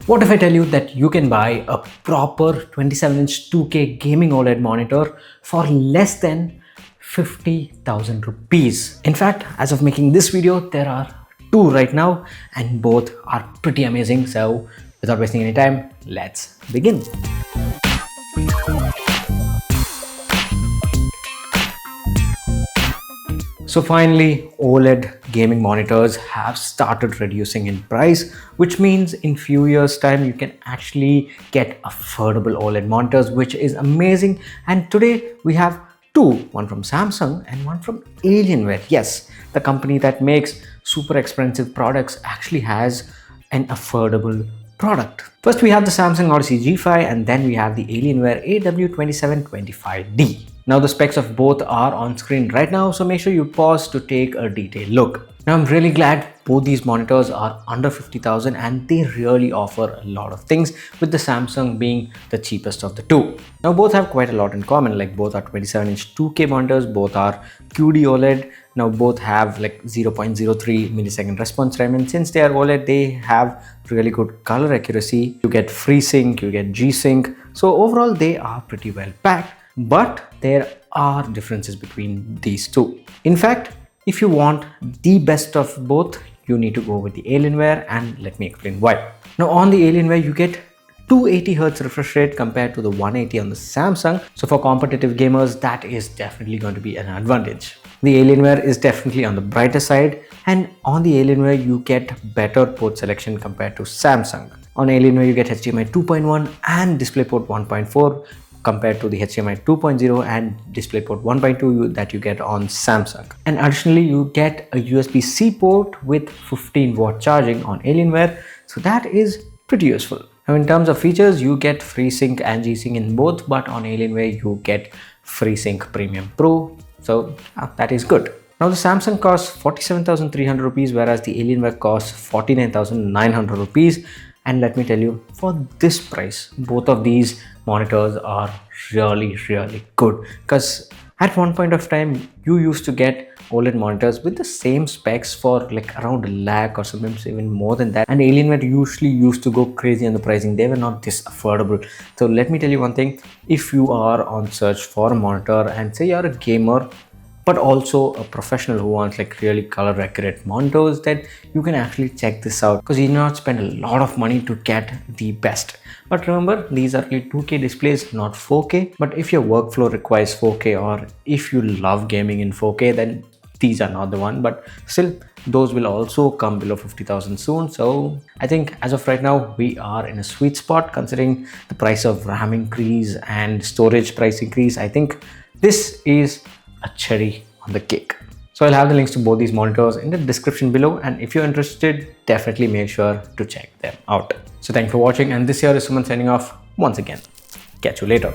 What if I tell you that you can buy a proper 27-inch 2K gaming OLED monitor for less than 50,000 rupees? In fact, as of making this video, there are two right now and both are pretty amazing. So without wasting any time, let's begin. So finally, OLED gaming monitors have started reducing in price, which means in few years time you can actually get affordable OLED monitors, which is amazing. And today we have two, one from Samsung and one from Alienware. Yes, the company that makes super expensive products actually has an affordable product. First we have the Samsung Odyssey G5 and then we have the Alienware AW2725D. Now the specs of both are on screen right now, so make sure you pause to take a detailed look. Now I'm really glad both these monitors are under 50,000 and they really offer a lot of things, with the Samsung being the cheapest of the two. Now both have quite a lot in common, like both are 27-inch 2K monitors, both are QD OLED. Now both have like 0.03 millisecond response time, and since they are OLED, they have really good color accuracy. You get FreeSync, you get G-Sync. So overall they are pretty well packed. But there are differences between these two. In fact, if you want the best of both, you need to go with the Alienware, and let me explain why. Now on the Alienware, you get 280Hz refresh rate compared to the 180 on the Samsung. So for competitive gamers, that is definitely going to be an advantage. The Alienware is definitely on the brighter side, and on the Alienware, you get better port selection compared to Samsung. On Alienware, you get HDMI 2.1 and DisplayPort 1.4. compared to the HDMI 2.0 and DisplayPort 1.2 that you get on Samsung. And additionally, you get a USB-C port with 15-watt charging on Alienware, so that is pretty useful. Now in terms of features, you get FreeSync and G-Sync in both, but on Alienware you get FreeSync Premium Pro, so that is good. Now the Samsung costs 47,300 rupees, whereas the Alienware costs 49,900 rupees. And let me tell you, for this price, both of these monitors are really good, because at one point of time you used to get OLED monitors with the same specs for like around a lakh or sometimes even more than that, and Alienware usually used to go crazy on the pricing. They were not this affordable. So let me tell you one thing, if you are on search for a monitor and say you're a gamer but also a professional who wants like really color accurate monitors, then you can actually check this out, because you do not spend a lot of money to get the best. But remember, these are only 2K displays, not 4K. But if your workflow requires 4K, or if you love gaming in 4K, then these are not the one. But still, those will also come below 50,000 soon. So I think as of right now, we are in a sweet spot considering the price of RAM increase and storage price increase. I think this is a cherry on the cake. So I'll have the links to both these monitors in the description below, and if you're interested, definitely make sure to check them out. So thank you for watching, and this here is Suman signing off once again. Catch you later.